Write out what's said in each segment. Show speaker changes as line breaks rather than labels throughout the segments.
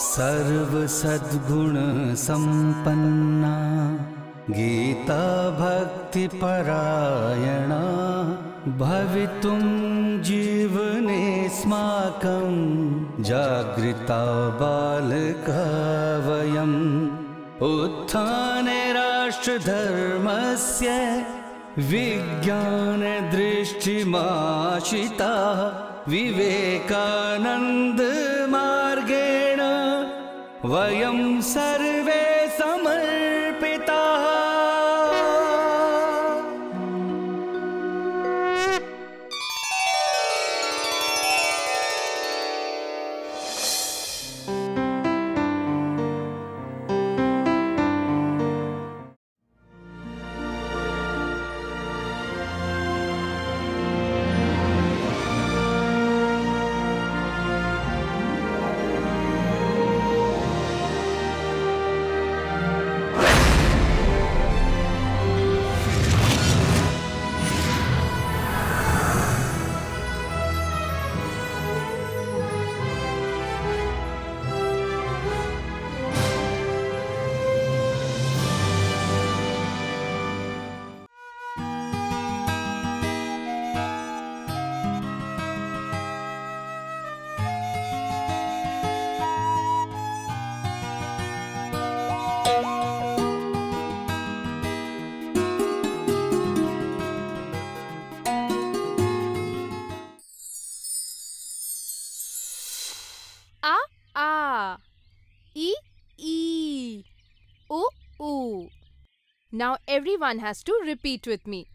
सर्व सद्गुण संपन्ना गीता भक्ति परायणा भवितुं जीवनेऽस्माकं जागृता बालका वयम् उत्थाने राष्ट्रधर्मस्य विज्ञानदृष्टिमाशिता विवेकानन्द मार्गेण वयं सर्वे समर्पिताः।
A a, E e, U u. Now everyone has to repeat with me.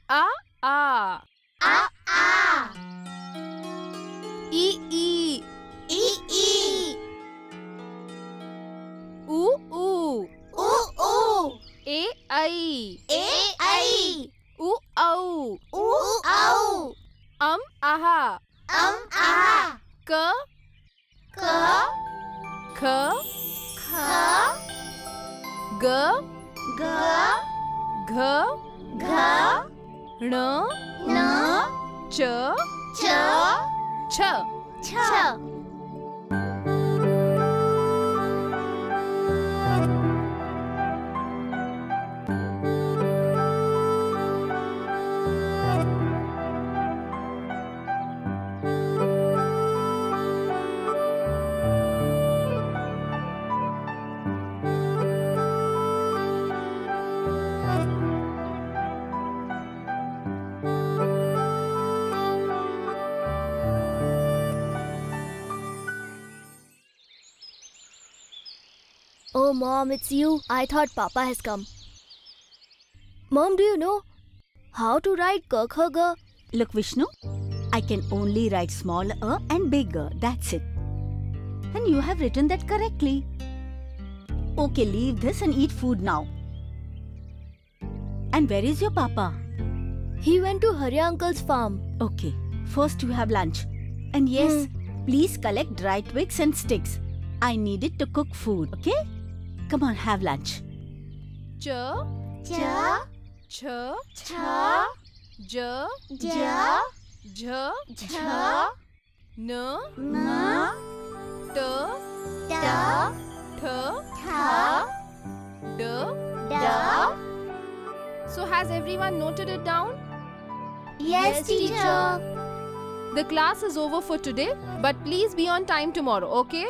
A a,
A a,
E e,
E e,
U u,
U u,
A I,
A I,
U au,
U au,
aha,
aha,
K
K
K
K
G
G
G
G
N
N
Ch
Ch
Ch.
Ch.
Oh, Mom, it's you. I thought Papa has come. Mom, do you know how to write K, Kh, G?
Look, Vishnu, I can only write small a and big a. That's it. And you have written that correctly. Okay, leave this and eat food now. And where is your papa?
He went to Hari Uncle's farm.
Okay, first you have lunch. And yes, please collect dry twigs and sticks. I need it to cook food, okay? Come on, have lunch.
Ch
Ch
Ch
Ch
J
J
J
J
N
N
T
T
Th
Th
D.
D.
So has everyone noted it down?
Yes, teacher.
The class is over for today, but please be on time tomorrow, okay?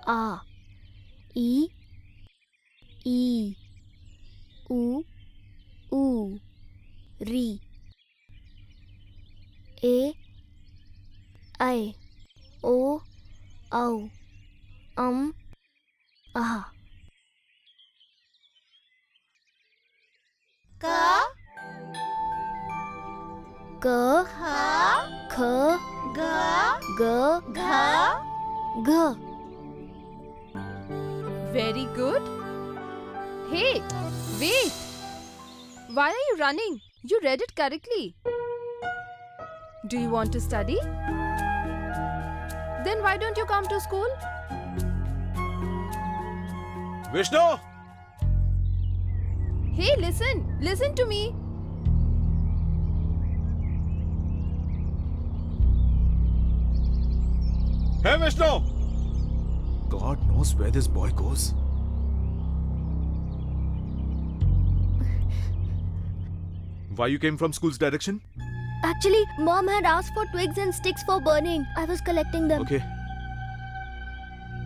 A, E, E, U, U, Ri. A, I, O, Au, Ah.
Ka,
Ka,
kha,
Kha,
ga,
Ga,
gha.
Ga.
Very good. Hey, wait. Why are you running? You read it correctly. Do you want to study? Then why don't you come to school?
Vishnu!
Hey, listen. Listen to me.
Hey Vishnu! God knows where this boy goes. Why you came from school's direction?
Actually, Mom had asked for twigs and sticks for burning. I was collecting them.
Okay.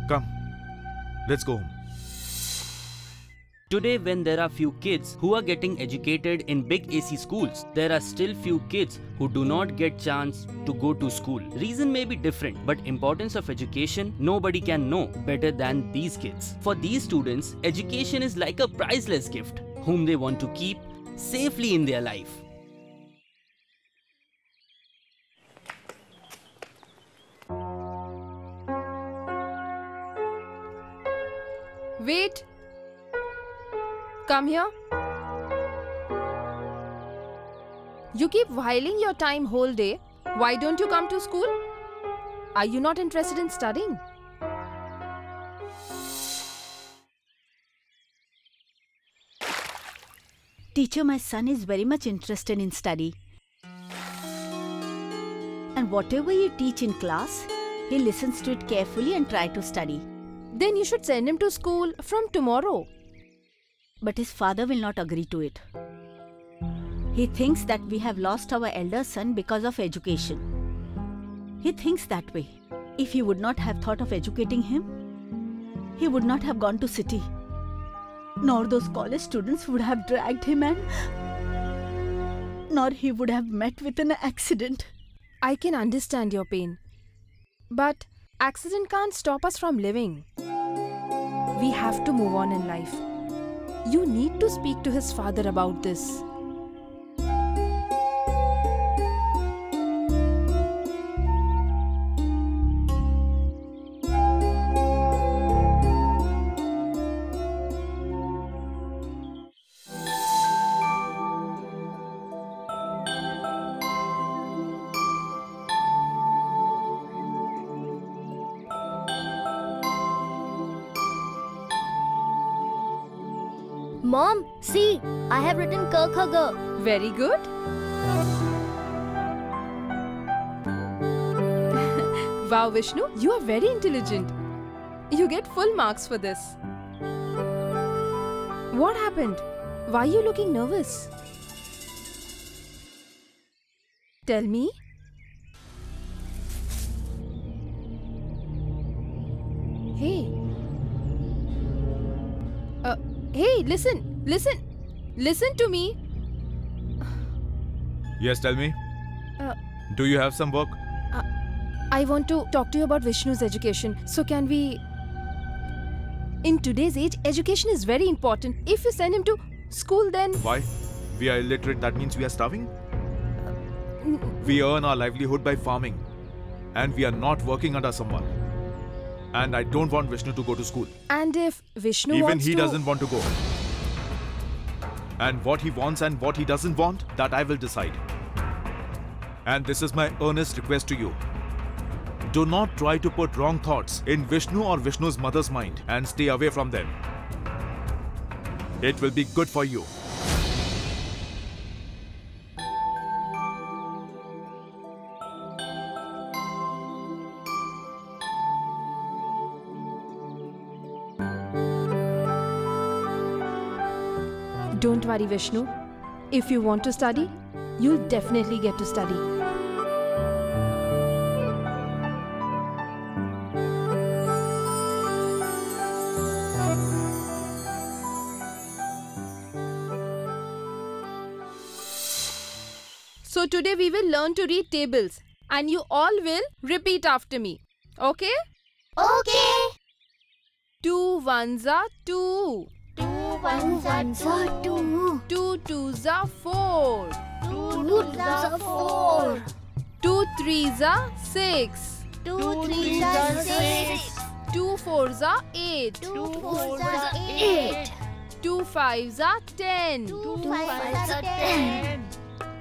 Come. Let's go home.
Today, when there are few kids who are getting educated in big AC schools, there are still few kids who do not get chance to go to school. Reason may be different, but importance of education nobody can know better than these kids. For these students, education is like a priceless gift whom they want to keep safely in their life.
Wait. Come here. You keep whiling your time whole day. Why don't you come to school? Are you not interested in studying?
Teacher, my son is very much interested in study. And whatever you teach in class, he listens to it carefully and try to study.
Then you should send him to school from tomorrow.
But his father will not agree to it. He thinks that we have lost our elder son because of education. He thinks that way. If he would not have thought of educating him, he would not have gone to city. Nor those college students would have dragged him and... nor he would have met with an accident.
I can understand your pain. But accident can't stop us from living. We have to move on in life. You need to speak to his father about this.
Mom, see, I have written Ka Kha Ga.
Very good. Wow, Vishnu, you are very intelligent. You get full marks for this. What happened? Why are you looking nervous? Tell me. Hey. Hey, listen to me.
Yes, tell me. Do you have some work?
I want to talk to you about Vishnu's education. So can we... In today's age, education is very important. If you send him to school, then...
Why? We are illiterate, that means we are starving? We earn our livelihood by farming. And we are not working under someone. And I don't want Vishnu to go to school.
And if Vishnu
Even
wants
he
to...
doesn't want to go. And what he wants and what he doesn't want, that I will decide. And this is my earnest request to you. Do not try to put wrong thoughts in Vishnu or Vishnu's mother's mind and stay away from them. It will be good for you.
Don't worry, Vishnu. If you want to study, you'll definitely get to study. So today we will learn to read tables and you all will repeat after me. Okay?
Okay.
2 ones are 2.
2 ones are 2.
2 twos are 4.
2 twos are 4.
2 threes are 6.
2 threes are 6.
2 fours are 8.
2 fours are 8.
2 fives are 10.
2 fives are 10.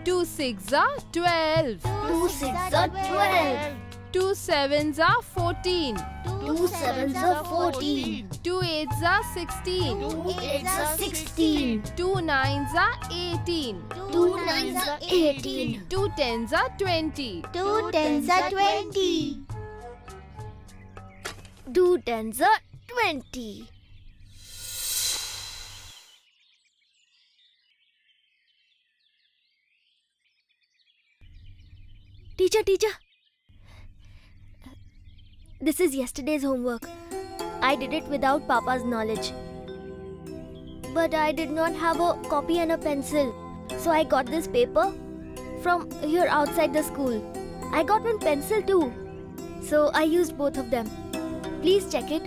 2 sixes are 12.
2 sixes are 12.
2 sevens are 14.
2 sevens are 14.
2 eights are 16.
2 eights are 16.
2 nines are 18.
2 nines are 18.
2 tens are 20.
2 tens are 20.
2 tens are 20. Teacher. This is yesterday's homework. I did it without Papa's knowledge. But I did not have a copy and a pencil. So I got this paper from here outside the school. I got one pencil too. So I used both of them. Please check it.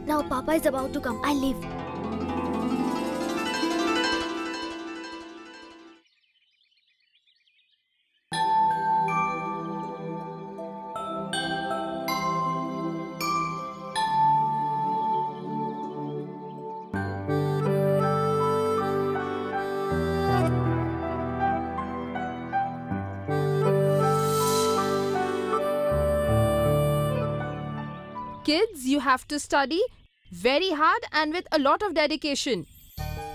Now Papa is about to come. I'll leave.
Kids, you have to study very hard and with a lot of dedication.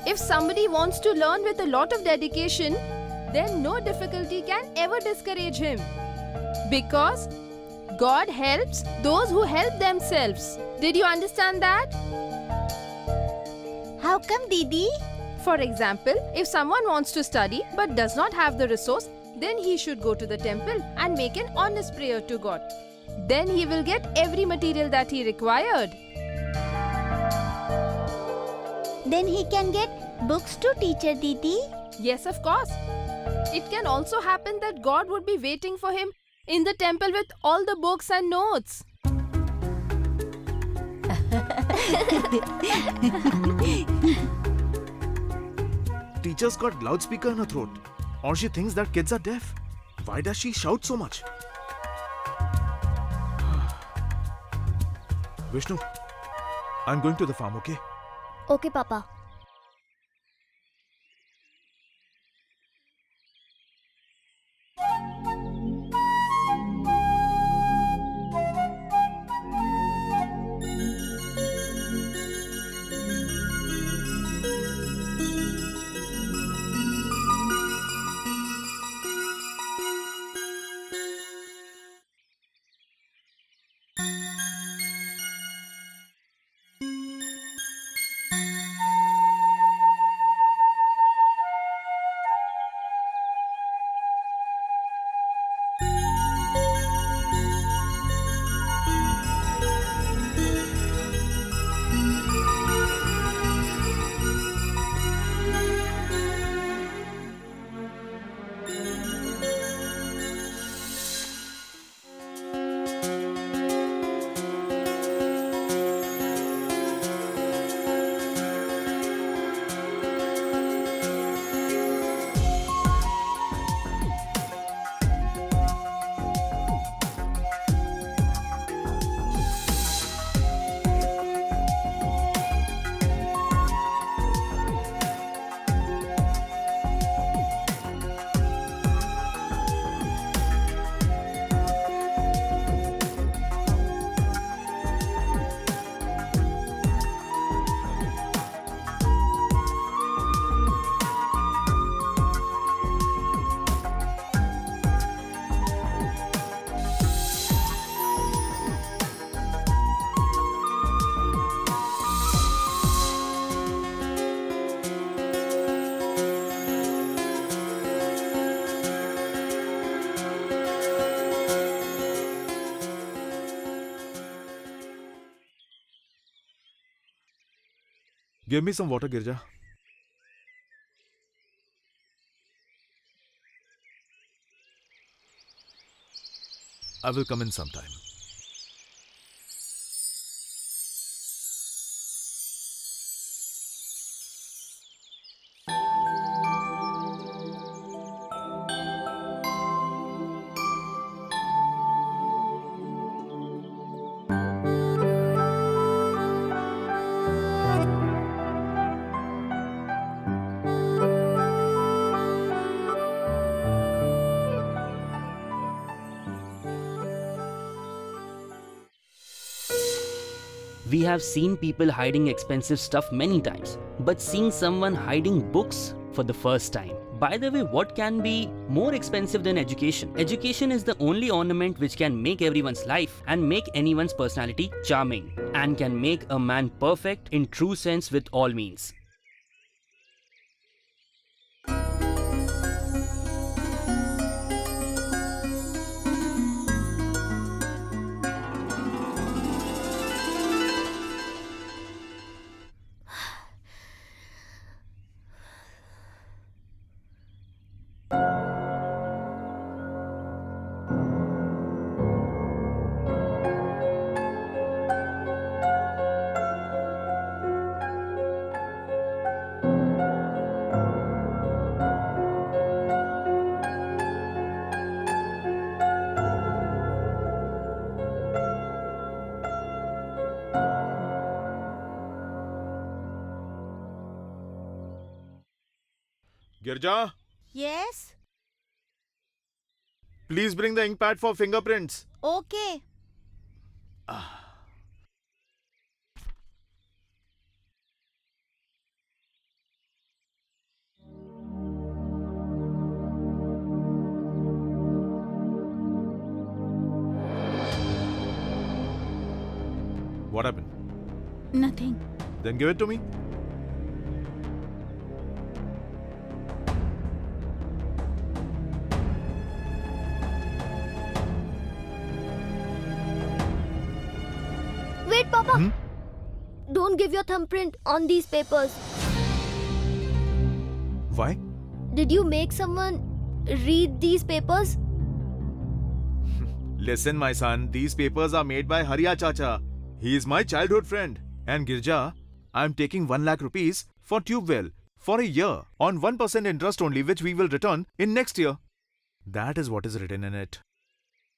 If somebody wants to learn with a lot of dedication, then no difficulty can ever discourage him. Because God helps those who help themselves. Did you understand that?
How come, Didi?
For example, if someone wants to study but does not have the resource, then he should go to the temple and make an honest prayer to God. Then he will get every material that he required.
Then he can get books to teacher, Didi.
Yes, of course. It can also happen that God would be waiting for him in the temple with all the books and notes.
Teacher's got loudspeaker in her throat. Or she thinks that kids are deaf. Why does she shout so much? Vishnu, I'm going to the farm, okay?
Okay, Papa.
Give me some water, Girja. I will come in sometime.
We have seen people hiding expensive stuff many times, but seeing someone hiding books for the first time. By the way, what can be more expensive than education? Education is the only ornament which can make everyone's life and make anyone's personality charming, and can make a man perfect in true sense with all means.
Girja,
Yes?
please bring the ink pad for fingerprints.
Okay.
What happened?
Nothing.
Then give it to me.
Wait, Papa! Don't give your thumbprint on these papers.
Why?
Did you make someone read these papers?
Listen, my son, these papers are made by Hariya Chacha. He is my childhood friend. And Girja, I am taking 1 lakh rupees for Tubewell for a year on 1% interest only, which we will return in next year. That is what is written in it.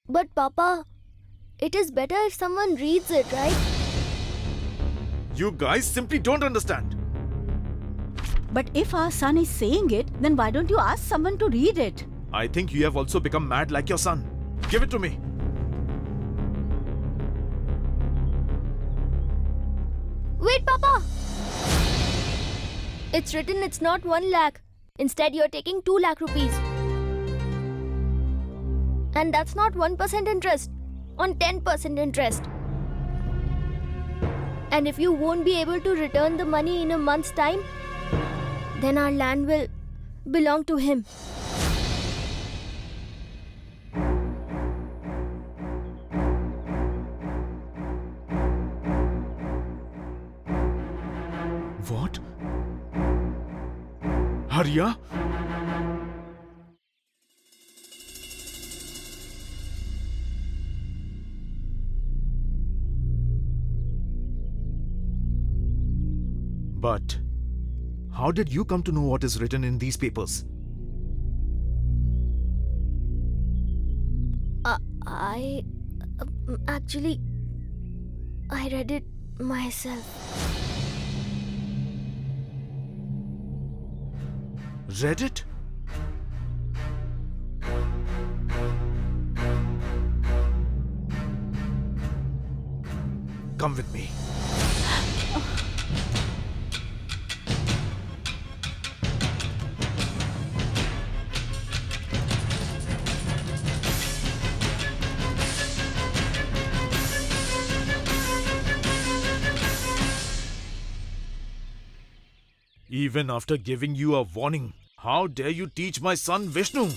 But Papa, it is better if someone reads it, right?
You guys simply don't understand.
But if our son is saying it, then why don't you ask someone to read it?
I think you have also become mad like your son. Give it to me.
Wait, Papa! It's written it's not 1 lakh. Instead, you're taking 2 lakh rupees. And that's not 1% interest, on 10% interest. And if you won't be able to return the money in a month's time, then our land will belong to him.
What? Hariya? But how did you come to know what is written in these papers?
Actually, I read it myself.
Read it? Come with me. Even after giving you a warning, how dare you teach my son Vishnu?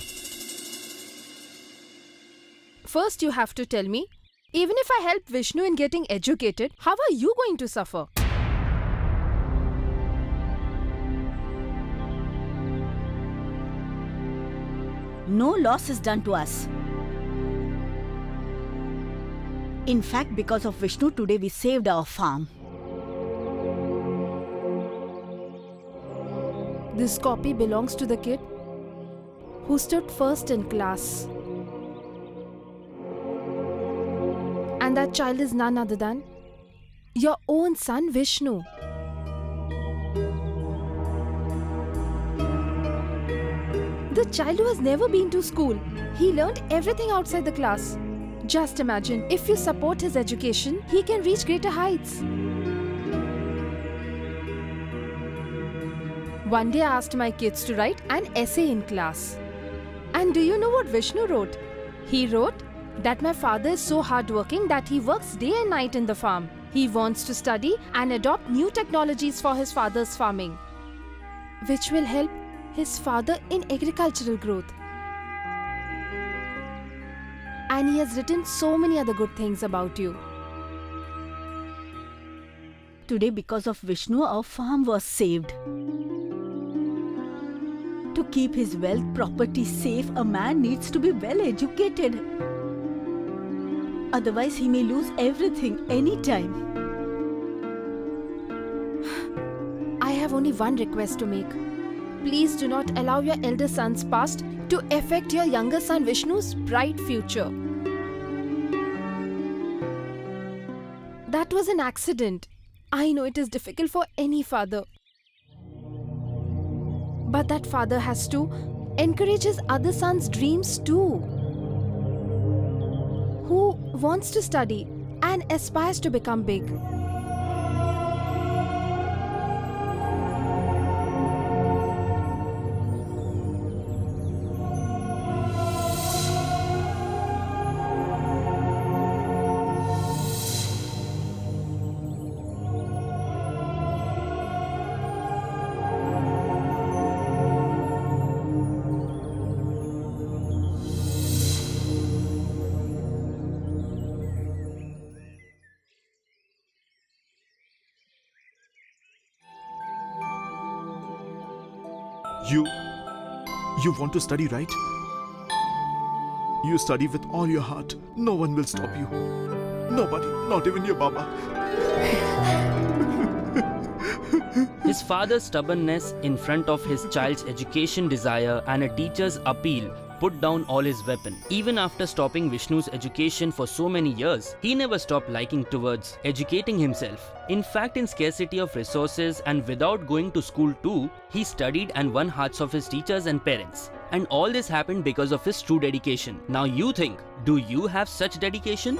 First, you have to tell me, even if I help Vishnu in getting educated, how are you going to suffer?
No loss is done to us. In fact, because of Vishnu, today we saved our farm.
This copy belongs to the kid who stood first in class. And that child is none other than your own son Vishnu. The child who has never been to school. He learned everything outside the class. Just imagine, if you support his education, he can reach greater heights. One day I asked my kids to write an essay in class. And do you know what Vishnu wrote? He wrote that my father is so hardworking that he works day and night in the farm. He wants to study and adopt new technologies for his father's farming, which will help his father in agricultural growth. And he has written so many other good things about you.
Today, because of Vishnu, our farm was saved. To keep his wealth property safe, a man needs to be well educated. Otherwise, he may lose everything anytime.
I have only one request to make. Please do not allow your elder son's past to affect your younger son Vishnu's bright future. That was an accident. I know it is difficult for any father. But that father has to encourage his other son's dreams too. Who wants to study and aspires to become big.
You want to study, right? You study with all your heart. No one will stop you. Nobody, not even your Baba.
His father's stubbornness in front of his child's education desire and a teacher's appeal put down all his weapons. Even after stopping Vishnu's education for so many years, he never stopped liking towards educating himself. In fact, in scarcity of resources and without going to school too, he studied and won hearts of his teachers and parents. And all this happened because of his true dedication. Now you think, do you have such dedication?